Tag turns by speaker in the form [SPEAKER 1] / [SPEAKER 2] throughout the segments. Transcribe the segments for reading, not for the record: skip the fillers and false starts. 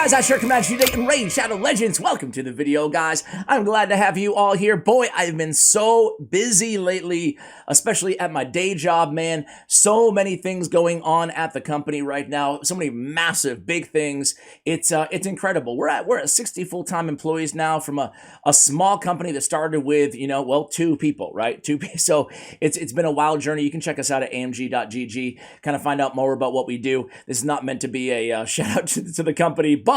[SPEAKER 1] guys, I sure command you today in Raid Shadow Legends. Welcome to the video, guys. I'm glad to have you all here. Boy, I've been so busy lately, especially at my day job, man. So many things going on at the company right now. So many massive, big things. It's incredible. We're at 60 full-time employees now from a small company that started with, 2 people, right? So it's been a wild journey. You can check us out at amg.gg, kind of find out more about what we do. This is not meant to be a shout out to the company, but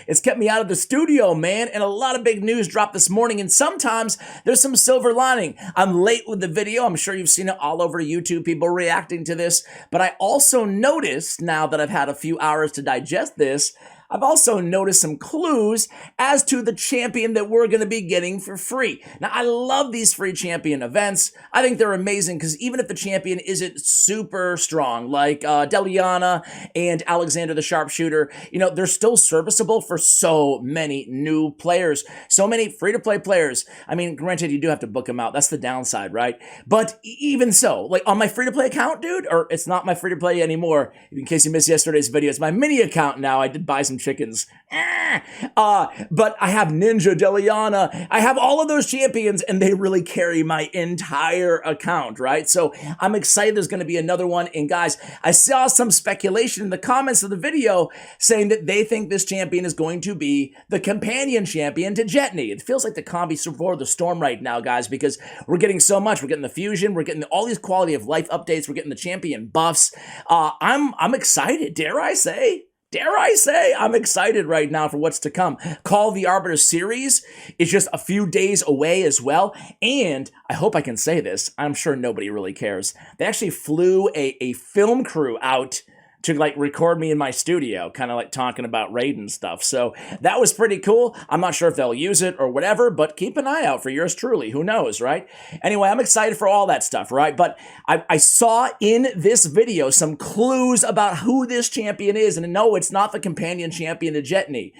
[SPEAKER 1] it's kept me out of the studio, man. And a lot of big news dropped this morning. And sometimes there's some silver lining. I'm late with the video. I'm sure you've seen it all over YouTube, people reacting to this. But I also noticed, now that I've had a few hours to digest this, I've also noticed some clues as to the champion that we're going to be getting for free. Now, I love these free champion events. I think they're amazing because even if the champion isn't super strong, like Deliana and Alexander the Sharpshooter, they're still serviceable for so many new players, so many free-to-play players. I mean, granted, you do have to book them out. That's the downside, right? But even so, like on my free-to-play account, dude, or it's not my free-to-play anymore. In case you missed yesterday's video, it's my mini account now. I did buy some chickens. But I have Ninja, Deliana. I have all of those champions, and they really carry my entire account, right? So I'm excited there's going to be another one. And guys, I saw some speculation in the comments of the video saying that they think this champion is going to be the companion champion to Jetney. It feels like the combi before the storm right now, guys, because we're getting so much. We're getting the fusion. We're getting all these quality of life updates. We're getting the champion buffs. I'm excited. Dare I say, I'm excited right now for what's to come. Call of the Arbiter series is just a few days away as well. And I hope I can say this. I'm sure nobody really cares. They actually flew a film crew out to record me in my studio, kind of talking about Raid and stuff. So that was pretty cool. I'm not sure if they'll use it or whatever, but keep an eye out for yours truly. Who knows, right? Anyway, I'm excited for all that stuff, right? But I saw in this video some clues about who this champion is. And no, it's not the companion champion to Jetney.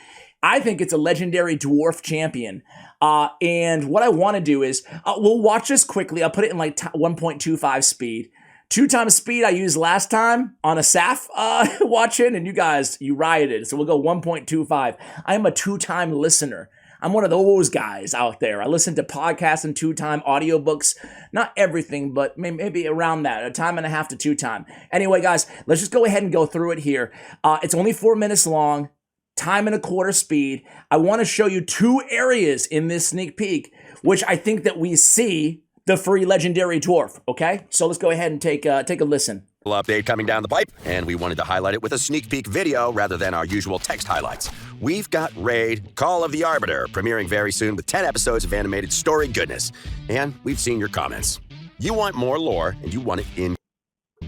[SPEAKER 1] I think it's a legendary dwarf champion. And what I want to do is, we'll watch this quickly. I'll put it in 1.25 speed. 2 times speed I used last time on a SAF watching, and you rioted. So we'll go 1.25. I am a 2-time listener. I'm one of those guys out there. I listen to podcasts and 2-time audiobooks. Not everything, but maybe around that, 1.5 to 2 time. Anyway, guys, let's just go ahead and go through it here. It's only 4 minutes long, 1.25 speed. I want to show you 2 areas in this sneak peek, which I think that we see the free legendary dwarf, okay? So let's go ahead and take a listen.
[SPEAKER 2] Update coming down the pipe, and we wanted to highlight it with a sneak peek video rather than our usual text highlights. We've got Raid Call of the Arbiter premiering very soon with 10 episodes of animated story goodness. And we've seen your comments. You want more lore, and you want it in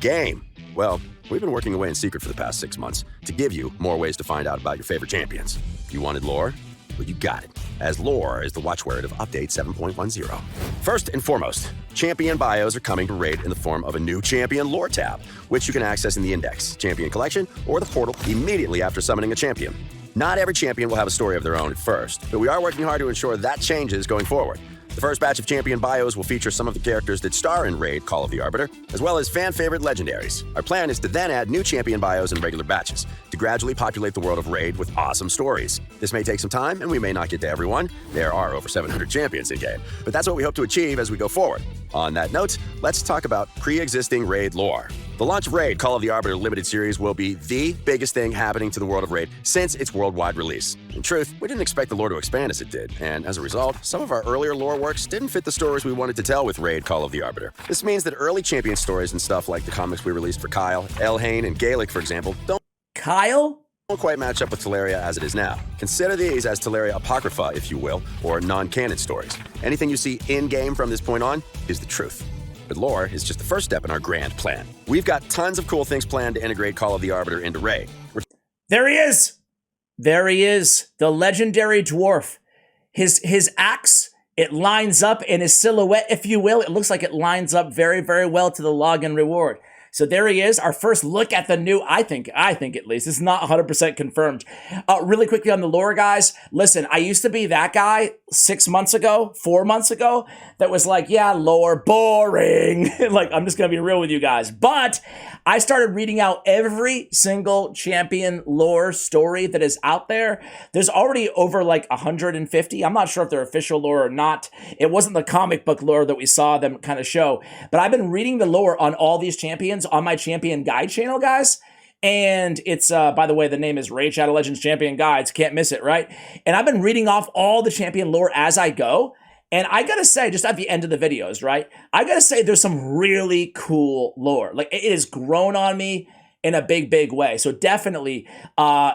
[SPEAKER 2] game. Well, we've been working away in secret for the past 6 months to give you more ways to find out about your favorite champions. You wanted lore? Well, you got it, as lore is the watchword of Update 7.10. First and foremost, champion bios are coming to Raid in the form of a new champion lore tab, which you can access in the Index, Champion Collection, or the portal immediately after summoning a champion. Not every champion will have a story of their own at first, but we are working hard to ensure that changes going forward. The first batch of champion bios will feature some of the characters that star in Raid Call of the Arbiter, as well as fan-favorite legendaries. Our plan is to then add new champion bios in regular batches, to gradually populate the world of Raid with awesome stories. This may take some time, and we may not get to everyone. There are over 700 champions in-game, but that's what we hope to achieve as we go forward. On that note, let's talk about pre-existing Raid lore. The launch of Raid Call of the Arbiter Limited Series will be the biggest thing happening to the world of Raid since its worldwide release. In truth, we didn't expect the lore to expand as it did, and as a result, some of our earlier lore works didn't fit the stories we wanted to tell with Raid Call of the Arbiter. This means that early champion stories and stuff like the comics we released for Kyle, Elhain, and Gaelic, for example, don't quite match up with Teleria as it is now. Consider these as Teleria Apocrypha, if you will, or non-canon stories. Anything you see in-game from this point on is the truth. But lore is just the first step in our grand plan. We've got tons of cool things planned to integrate Call of the Arbiter into Raid.
[SPEAKER 1] There he is! There he is, the legendary dwarf. His axe, it lines up, in his silhouette, if you will, it looks like it lines up very, very well to the login reward. So there he is, our first look at the new, I think at least, it's not 100% confirmed. Really quickly on the lore, guys, listen, I used to be that guy 4 months ago, that was like, yeah, lore, boring. Like, I'm just gonna be real with you guys. But I started reading out every single champion lore story that is out there. There's already over like 150. I'm not sure if they're official lore or not. It wasn't the comic book lore that we saw them kind of show, but I've been reading the lore on all these champions on my champion guide channel, guys. And it's, by the way, the name is Raid Shadow Legends Champion Guides. Can't miss it, right? And I've been reading off all the champion lore as I go. And I gotta say, just at the end of the videos, right? I gotta say there's some really cool lore. Like, it has grown on me in a big, big way. So definitely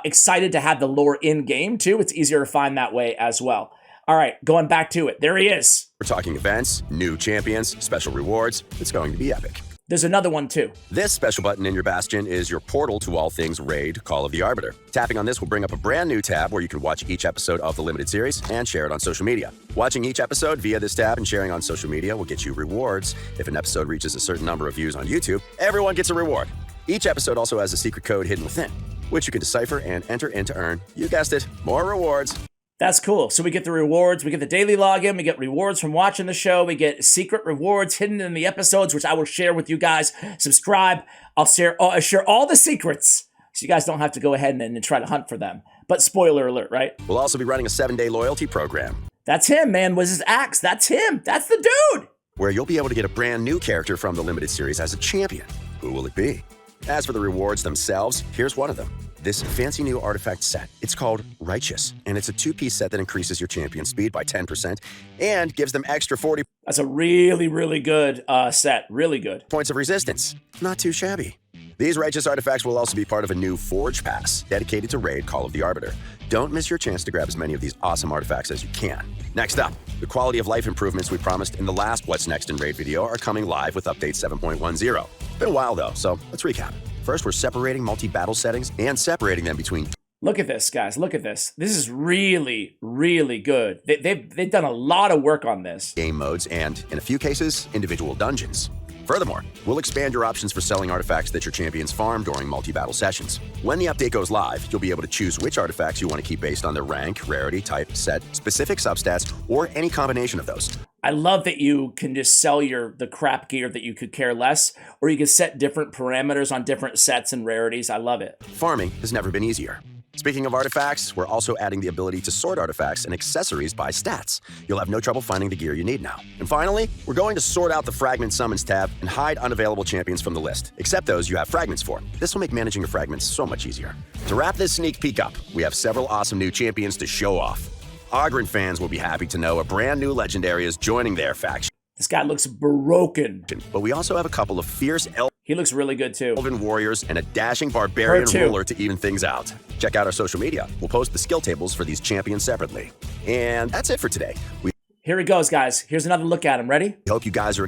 [SPEAKER 1] excited to have the lore in game too. It's easier to find that way as well. All right, going back to it. There he is.
[SPEAKER 2] We're talking events, new champions, special rewards. It's going to be epic.
[SPEAKER 1] There's another one too.
[SPEAKER 2] This special button in your Bastion is your portal to all things Raid, Call of the Arbiter. Tapping on this will bring up a brand new tab where you can watch each episode of the limited series and share it on social media. Watching each episode via this tab and sharing on social media will get you rewards. If an episode reaches a certain number of views on YouTube, everyone gets a reward. Each episode also has a secret code hidden within, which you can decipher and enter in to earn, you guessed it, more rewards.
[SPEAKER 1] That's cool. So we get the rewards, we get the daily login, we get rewards from watching the show, we get secret rewards hidden in the episodes, which I will share with you guys. Subscribe. I'll share all the secrets so you guys don't have to go ahead and try to hunt for them. But spoiler alert, right?
[SPEAKER 2] We'll also be running a 7-day loyalty program.
[SPEAKER 1] That's him, man. Was his axe? That's him. That's the dude.
[SPEAKER 2] Where you'll be able to get a brand new character from the limited series as a champion. Who will it be? As for the rewards themselves, here's one of them. This fancy new artifact set. It's called Righteous, and it's a 2-piece set that increases your champion speed by 10% and gives them extra 40
[SPEAKER 1] That's a really, really good set. Really good.
[SPEAKER 2] points of resistance. Not too shabby. These Righteous artifacts will also be part of a new Forge Pass dedicated to Raid Call of the Arbiter. Don't miss your chance to grab as many of these awesome artifacts as you can. Next up, the quality of life improvements we promised in the last What's Next in Raid video are coming live with update 7.10. Been a while though, so let's recap. First, we're separating multi-battle settings and separating them between...
[SPEAKER 1] Look at this, guys. Look at this. This is really, really good. They've done a lot of work on this.
[SPEAKER 2] game modes and, in a few cases, individual dungeons. Furthermore, we'll expand your options for selling artifacts that your champions farm during multi-battle sessions. When the update goes live, you'll be able to choose which artifacts you want to keep based on their rank, rarity, type, set, specific substats, or any combination of those.
[SPEAKER 1] I love that you can just sell the crap gear that you could care less, or you can set different parameters on different sets and rarities. I love it.
[SPEAKER 2] Farming has never been easier. Speaking of artifacts, we're also adding the ability to sort artifacts and accessories by stats. You'll have no trouble finding the gear you need now. And finally, we're going to sort out the Fragment Summons tab and hide unavailable champions from the list, except those you have fragments for. This will make managing your fragments so much easier. To wrap this sneak peek up, we have several awesome new champions to show off. Ogryn fans will be happy to know a brand new legendary is joining their faction.
[SPEAKER 1] This guy looks broken.
[SPEAKER 2] But we also have a couple of fierce
[SPEAKER 1] He looks really good too.
[SPEAKER 2] elven warriors and a dashing barbarian ruler to even things out. Check out our social media. We'll post the skill tables for these champions separately. And that's it for today. We
[SPEAKER 1] Here he goes, guys. Here's another look at him. Ready?
[SPEAKER 2] hope you guys are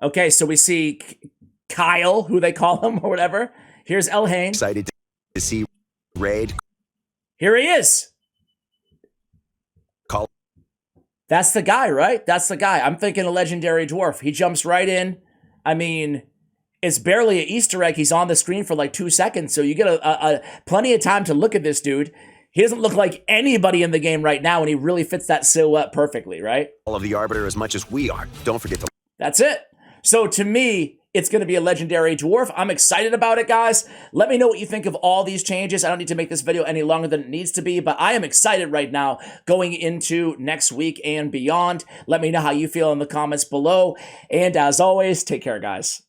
[SPEAKER 1] Okay, so we see Kyle, who they call him or whatever. Here's Elhain.
[SPEAKER 2] excited to see Raid
[SPEAKER 1] Here he is.
[SPEAKER 2] Call.
[SPEAKER 1] That's the guy, right? That's the guy. I'm thinking a legendary dwarf. He jumps right in. I mean, it's barely an Easter egg. He's on the screen for like 2 seconds, so you get a plenty of time to look at this dude. He doesn't look like anybody in the game right now, and he really fits that silhouette perfectly, right?
[SPEAKER 2] Call of the Arbiter as much as we are. Don't forget to...
[SPEAKER 1] That's it. So to me, it's going to be a legendary dwarf. I'm excited about it, guys. Let me know what you think of all these changes. I don't need to make this video any longer than it needs to be, but I am excited right now going into next week and beyond. Let me know how you feel in the comments below. And as always, take care, guys.